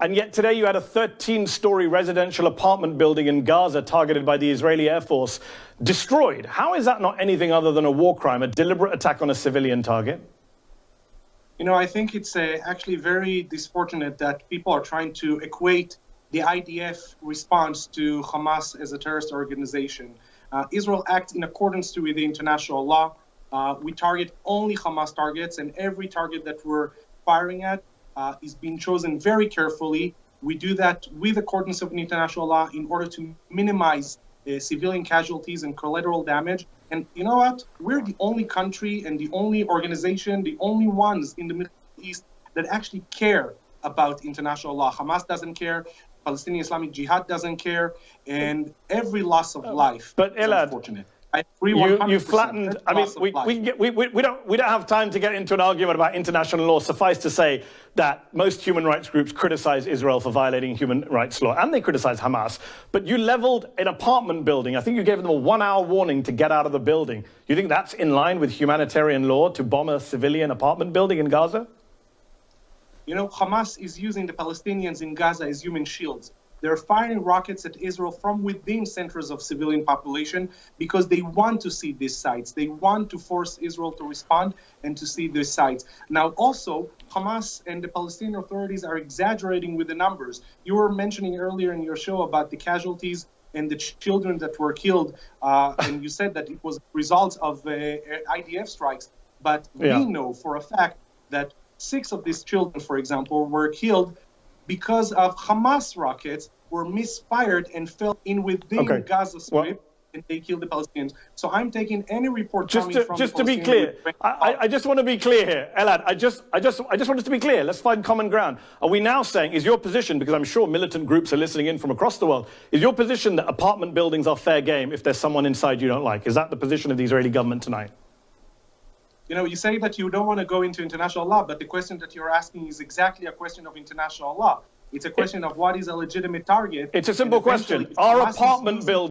And yet today you had a 13-story residential apartment building in Gaza targeted by the Israeli Air Force destroyed. How is that not anything other than a war crime, a deliberate attack on a civilian target? You know, I think it's actually very disfortunate that people are trying to equate the IDF response to Hamas as a terrorist organization. Israel acts in accordance with the international law. We target only Hamas targets, and every target that we're firing at is being chosen very carefully. We do that with accordance of international law in order to minimize civilian casualties and collateral damage. And you know what? We're the only country and the only organization, the only ones in the Middle East that actually care about international law. Hamas doesn't care. Palestinian Islamic Jihad doesn't care. And every loss of life is unfortunate. I agree 100%. You flattened. I mean, we don't have time to get into an argument about international law. Suffice to say that most human rights groups criticize Israel for violating human rights law, and they criticize Hamas. But you leveled an apartment building. I think you gave them a 1-hour warning to get out of the building. You think that's in line with humanitarian law to bomb a civilian apartment building in Gaza? You know, Hamas is using the Palestinians in Gaza as human shields. They're firing rockets at Israel from within centers of civilian population because they want to see these sites. They want to force Israel to respond and to see these sites. Now, also, Hamas and the Palestinian authorities are exaggerating with the numbers. You were mentioning earlier in your show about the casualties and the children that were killed, and you said that it was results of IDF strikes. But we know for a fact that 6 of these children, for example, were killed because of Hamas rockets were misfired and fell in within Gaza Strip, and they killed the Palestinians. So I'm taking any report just to be clear. I just want to be clear here, Elad. I just want us to be clear. Let's find common ground. Are we now saying, is your position, because I'm sure militant groups are listening in from across the world, is your position that apartment buildings are fair game if there's someone inside you don't like? Is that the position of the Israeli government tonight? You know, you say that you don't want to go into international law, but the question that you're asking is exactly a question of international law. It's a question of what is a legitimate target. It's a simple question. Are apartment buildings